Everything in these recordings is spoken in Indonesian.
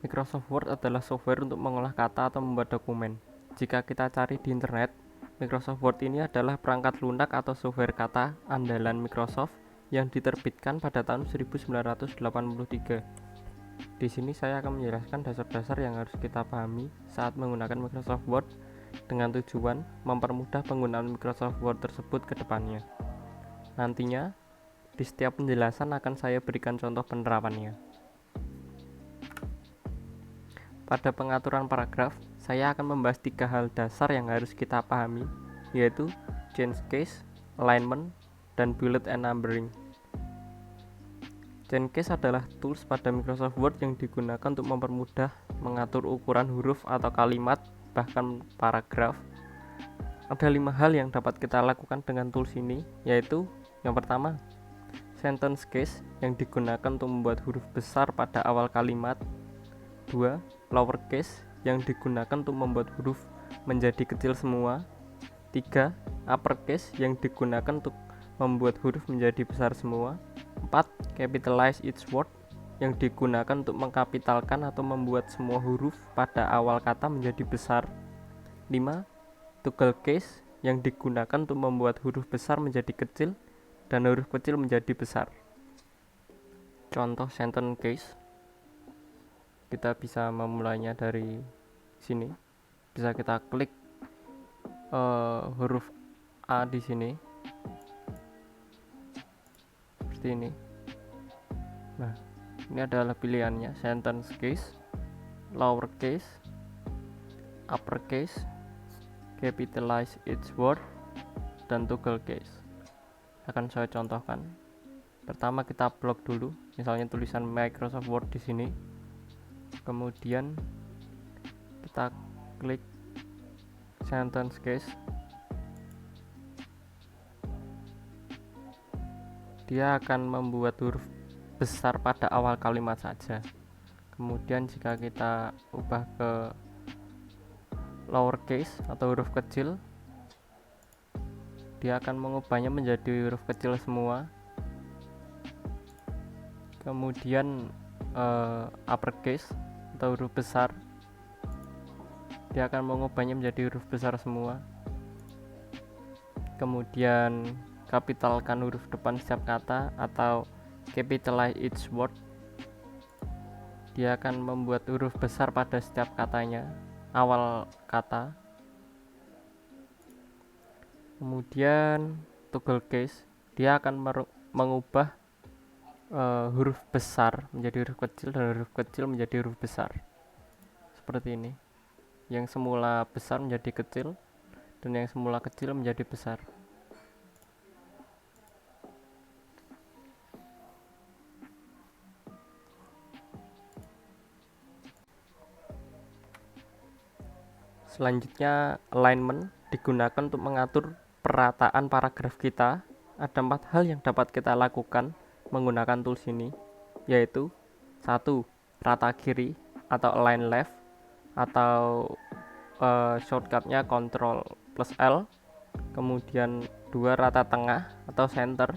Microsoft Word adalah software untuk mengolah kata atau membuat dokumen. Jika kita cari di internet, Microsoft Word ini adalah perangkat lunak atau software kata andalan Microsoft yang diterbitkan pada tahun 1983. Di sini saya akan menjelaskan dasar-dasar yang harus kita pahami saat menggunakan Microsoft Word dengan tujuan mempermudah penggunaan Microsoft Word tersebut ke depannya. Nantinya, di setiap penjelasan akan saya berikan contoh penerapannya. Pada pengaturan paragraf, saya akan membahas 3 hal dasar yang harus kita pahami, yaitu change case, alignment, dan bullet and numbering. Change case adalah tools pada Microsoft Word yang digunakan untuk mempermudah mengatur ukuran huruf atau kalimat, bahkan paragraf. Ada 5 hal yang dapat kita lakukan dengan tools ini, yaitu yang pertama, sentence case yang digunakan untuk membuat huruf besar pada awal kalimat. 2. Lowercase yang digunakan untuk membuat huruf menjadi kecil semua. 3. Uppercase yang digunakan untuk membuat huruf menjadi besar semua. 4. Capitalize each word yang digunakan untuk mengkapitalkan atau membuat semua huruf pada awal kata menjadi besar. 5. Toggle case yang digunakan untuk membuat huruf besar menjadi kecil dan huruf kecil menjadi besar. Contoh sentence case, kita bisa memulainya dari sini. Bisa kita klik huruf A di sini seperti ini. Nah, ini adalah pilihannya: sentence case, lowercase, uppercase, capitalize each word, dan toggle case. Akan saya contohkan. Pertama kita blok dulu, misalnya tulisan Microsoft Word di sini. Kemudian kita klik sentence case. Dia akan membuat huruf besar pada awal kalimat saja. Kemudian jika kita ubah ke lowercase atau huruf kecil, dia akan mengubahnya menjadi huruf kecil semua. Kemudian uppercase atau huruf besar, dia akan mengubahnya menjadi huruf besar semua. Kemudian kapitalkan huruf depan setiap kata atau capitalize each word, dia akan membuat huruf besar pada setiap katanya, awal kata. Kemudian toggle case, dia akan mengubah huruf besar menjadi huruf kecil dan huruf kecil menjadi huruf besar, seperti ini. Yang semula besar menjadi kecil dan yang semula kecil menjadi besar. Selanjutnya, alignment digunakan untuk mengatur perataan paragraf kita. Ada 4 hal yang dapat kita lakukan menggunakan tools ini, yaitu 1. Rata kiri atau align left, atau shortcutnya Ctrl plus L. Kemudian 2. Rata tengah atau center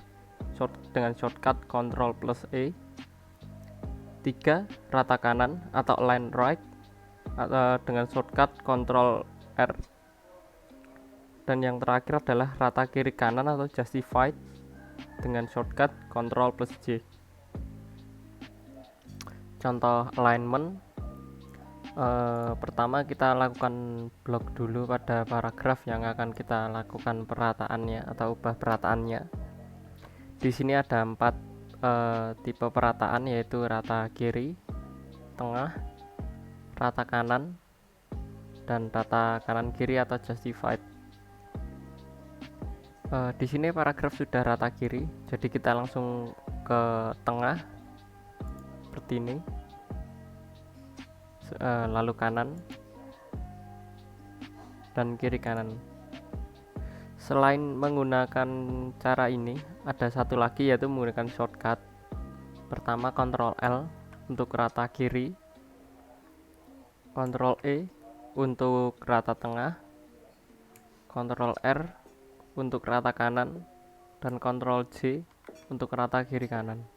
dengan shortcut Ctrl plus E. 3. Rata kanan atau align right dengan shortcut Ctrl R. Dan yang terakhir adalah rata kiri kanan atau justified dengan shortcut Ctrl plus J. Contoh alignment, pertama kita lakukan blok dulu pada paragraf yang akan kita lakukan perataannya atau ubah perataannya. Di sini ada 4 tipe perataan, yaitu rata kiri, tengah, rata kanan, dan rata kanan kiri atau justified. Di sini paragraf sudah rata kiri, jadi kita langsung ke tengah seperti ini, lalu kanan dan kiri kanan. Selain menggunakan cara ini, ada satu lagi, yaitu menggunakan shortcut. Pertama Ctrl L untuk rata kiri, Ctrl E untuk rata tengah, Ctrl R untuk rata kanan, dan Ctrl J untuk rata kiri kanan.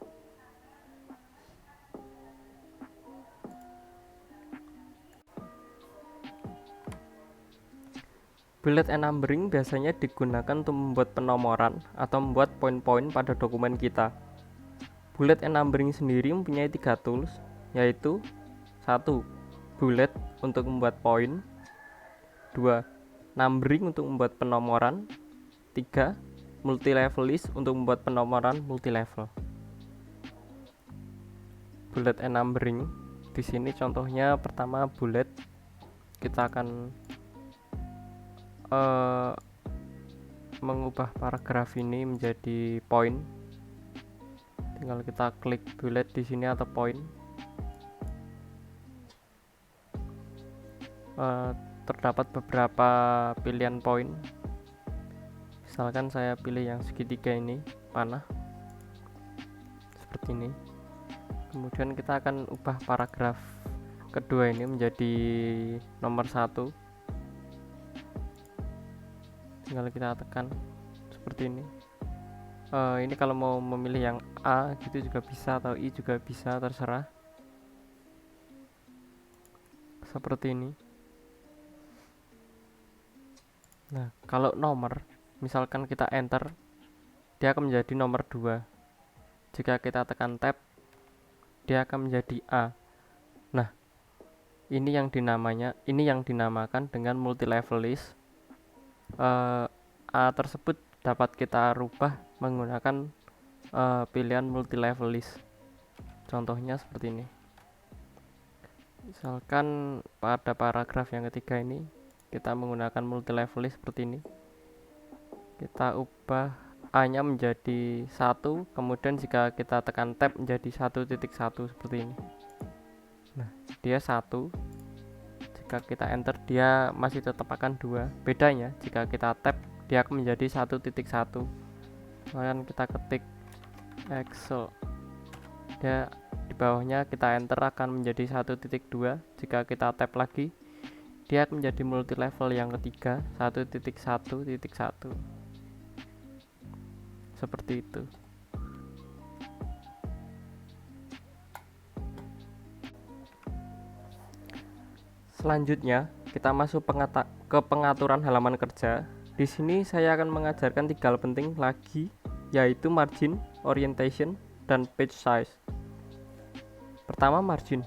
Bullet and numbering biasanya digunakan untuk membuat penomoran atau membuat poin-poin pada dokumen kita. Bullet and numbering sendiri mempunyai 3 tools, yaitu 1. Bullet untuk membuat poin, 2. Numbering untuk membuat penomoran, 3. Multi-level list untuk membuat penomoran multi-level. Bullet and numbering di sini contohnya pertama bullet, kita akan mengubah paragraf ini menjadi poin. Tinggal kita klik bullet di sini atau poin. Terdapat beberapa pilihan poin. Misalkan saya pilih yang segitiga ini, panah, seperti ini. Kemudian kita akan ubah paragraf kedua ini menjadi nomor 1. Tinggal kita tekan seperti ini. Ini kalau mau memilih yang A gitu juga bisa, atau I juga bisa, terserah. Seperti ini. Nah, kalau nomor, misalkan kita enter, dia akan menjadi nomor 2. Jika kita tekan tab, dia akan menjadi A. Nah, ini yang dinamakan dengan multi level list. A tersebut dapat kita rubah menggunakan pilihan multi level list. Contohnya seperti ini. Misalkan pada paragraf yang ketiga ini kita menggunakan multi level list seperti ini. Kita ubah A-nya menjadi 1, kemudian jika kita tekan tab menjadi 1.1 seperti ini. Nah, dia 1. Jika kita enter dia masih tetap akan 2. Bedanya jika kita tab dia akan menjadi 1.1. Kemudian kita ketik Excel, dia di bawahnya kita enter akan menjadi 1.2. Jika kita tab lagi dia akan menjadi multi level yang ketiga 1.1.1. Seperti itu. Selanjutnya kita masuk ke pengaturan halaman kerja. Di sini saya akan mengajarkan 3 hal penting lagi, yaitu margin, orientation, dan page size. Pertama, margin.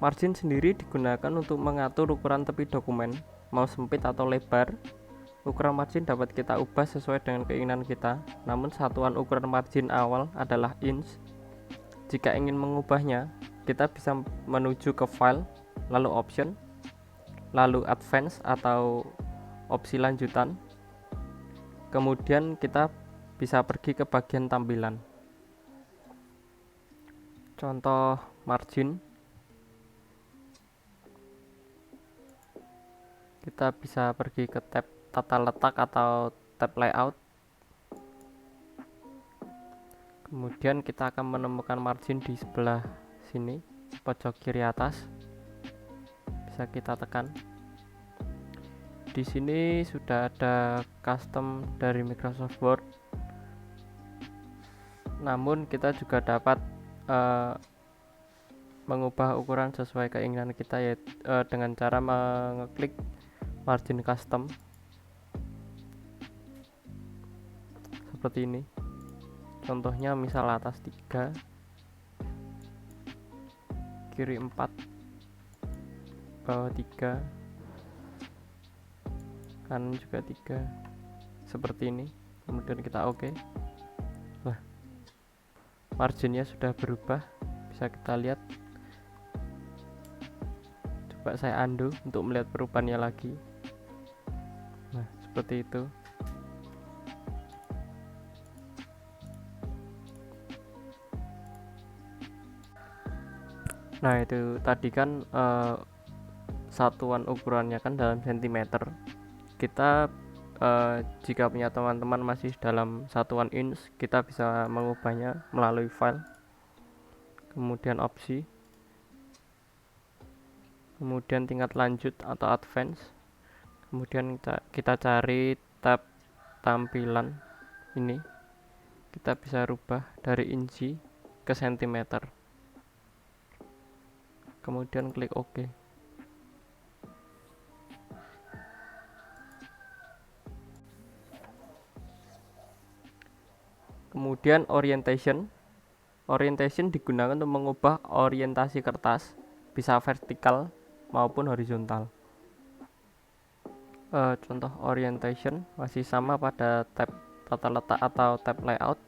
Margin sendiri digunakan untuk mengatur ukuran tepi dokumen, mau sempit atau lebar. Ukuran margin dapat kita ubah sesuai dengan keinginan kita, namun satuan ukuran margin awal adalah inch. Jika ingin mengubahnya, kita bisa menuju ke file, lalu option, lalu advance atau opsi lanjutan. Kemudian kita bisa pergi ke bagian tampilan. Contoh margin, kita bisa pergi ke tab tata letak atau tab layout. Kemudian kita akan menemukan margin di sebelah sini, pojok kiri atas. Bisa kita tekan. Di sini sudah ada custom dari Microsoft Word. Namun kita juga dapat mengubah ukuran sesuai keinginan kita, yaitu dengan cara mengeklik margin custom seperti ini. Contohnya misal atas 3, kiri 4, bawah 3, kanan juga 3, seperti ini. Kemudian kita oke. Nah, marginnya sudah berubah, bisa kita lihat. Coba saya undo untuk melihat perubahannya lagi. Nah, seperti itu. Nah, itu tadi kan satuan ukurannya kan dalam sentimeter. Kita jika punya teman-teman masih dalam satuan inch, kita bisa mengubahnya melalui file, kemudian opsi, kemudian tingkat lanjut atau advance, kemudian kita cari tab tampilan ini. Kita bisa rubah dari inci ke sentimeter, kemudian klik OK. Kemudian orientation digunakan untuk mengubah orientasi kertas, bisa vertikal maupun horizontal. Contoh orientation masih sama pada tab tata letak atau tab layout.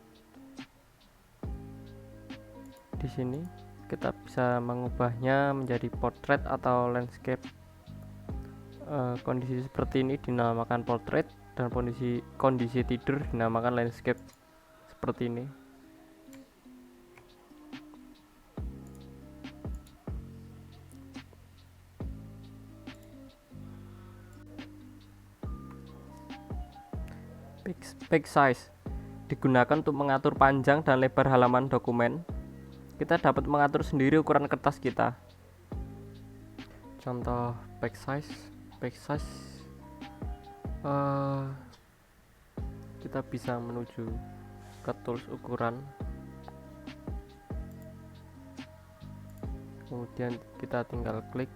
Di sini kita bisa mengubahnya menjadi portrait atau landscape. Kondisi seperti ini dinamakan portrait dan kondisi tidur dinamakan landscape seperti ini. Page size digunakan untuk mengatur panjang dan lebar halaman dokumen. Kita dapat mengatur sendiri ukuran kertas kita. Contoh page size kita bisa menuju ke tools ukuran, kemudian kita tinggal klik.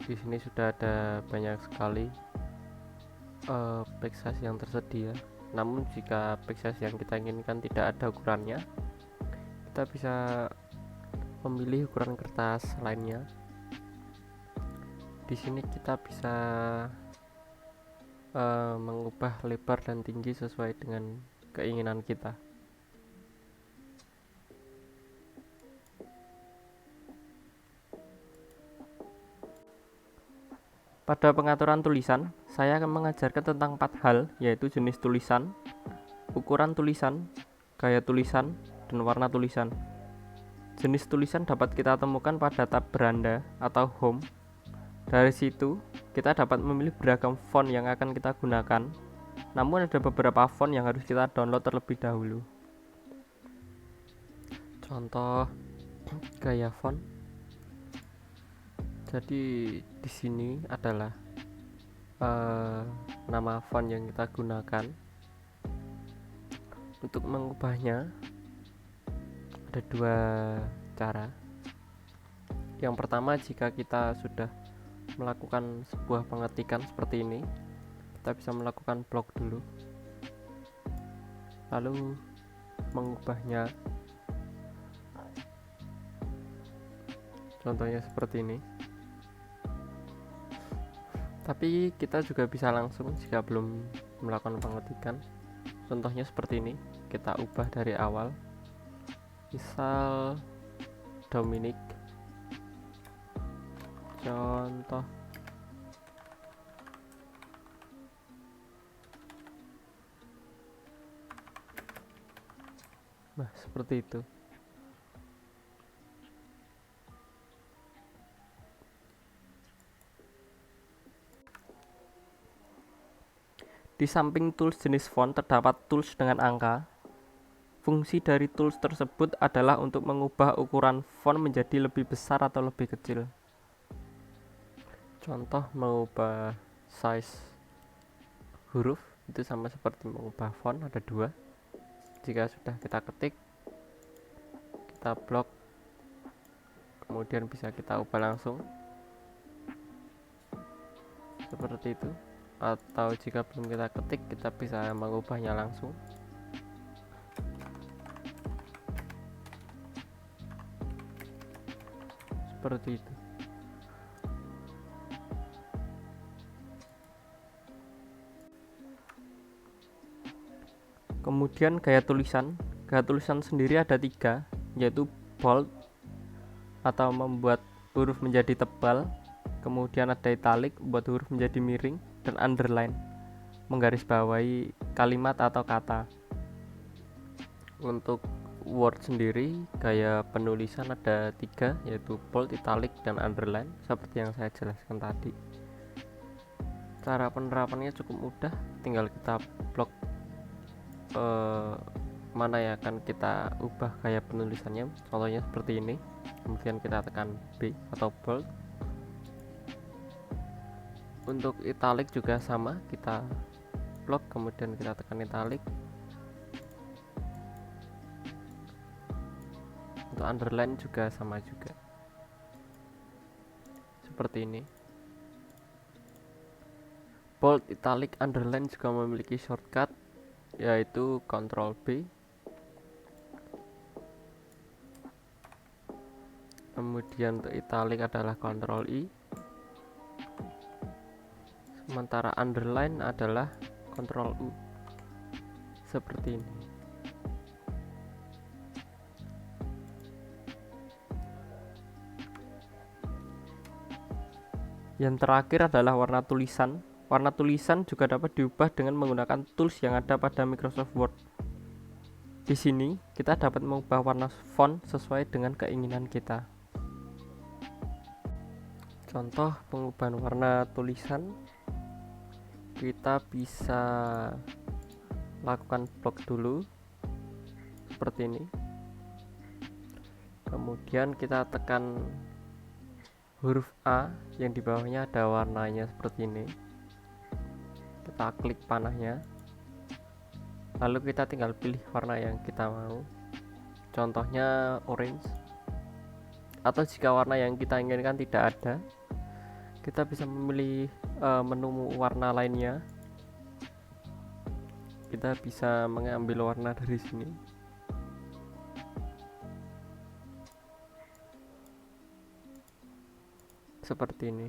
Di sini sudah ada banyak sekali page size yang tersedia. Namun jika page size yang kita inginkan tidak ada ukurannya, kita bisa memilih ukuran kertas lainnya. Di sini kita bisa mengubah lebar dan tinggi sesuai dengan keinginan kita. Pada pengaturan tulisan, saya akan mengajarkan tentang 4 hal, yaitu jenis tulisan, ukuran tulisan, gaya tulisan, dan warna tulisan. Jenis tulisan dapat kita temukan pada tab beranda atau home. Dari situ, kita dapat memilih beragam font yang akan kita gunakan. Namun ada beberapa font yang harus kita download terlebih dahulu. Contoh gaya font. Jadi di sini adalah nama font yang kita gunakan. Untuk mengubahnya ada 2 cara. Yang pertama, jika kita sudah melakukan sebuah pengetikan seperti ini, kita bisa melakukan blok dulu, lalu mengubahnya. Contohnya seperti ini. Tapi kita juga bisa langsung jika belum melakukan pengetikan. Contohnya seperti ini, kita ubah dari awal. Misal Dominic. Contoh. Nah, seperti itu. Di samping tools jenis font terdapat tools dengan angka. Fungsi dari tools tersebut adalah untuk mengubah ukuran font menjadi lebih besar atau lebih kecil. Contoh mengubah size huruf itu sama seperti mengubah font, ada 2. Jika sudah kita ketik, kita blok, kemudian bisa kita ubah langsung seperti itu. Atau jika belum kita ketik, kita bisa mengubahnya langsung. Seperti itu. Kemudian gaya tulisan. Gaya tulisan sendiri ada 3, yaitu bold atau membuat huruf menjadi tebal, kemudian ada italic, membuat huruf menjadi miring, dan underline, menggarisbawahi kalimat atau kata. Untuk word sendiri, gaya penulisan ada 3, yaitu bold, italic, dan underline, seperti yang saya jelaskan tadi. Cara penerapannya cukup mudah, tinggal kita blok mana yang akan kita ubah gaya penulisannya. Contohnya seperti ini, kemudian kita tekan B atau bold. Untuk italic juga sama, kita blok kemudian kita tekan italic. Untuk underline juga sama juga, seperti ini. Bold, italic, underline juga memiliki shortcut, yaitu Ctrl B. Kemudian untuk italic adalah Ctrl I, sementara underline adalah Ctrl U, seperti ini. Yang terakhir adalah warna tulisan. Warna tulisan juga dapat diubah dengan menggunakan tools yang ada pada Microsoft Word. Di sini kita dapat mengubah warna font sesuai dengan keinginan kita. Contoh pengubahan warna tulisan, kita bisa lakukan blok dulu seperti ini. Kemudian kita tekan huruf A yang di bawahnya ada warnanya seperti ini. Kita klik panahnya, lalu kita tinggal pilih warna yang kita mau, contohnya orange. Atau jika warna yang kita inginkan tidak ada, kita bisa memilih menu warna lainnya. Kita bisa mengambil warna dari sini. Seperti ini.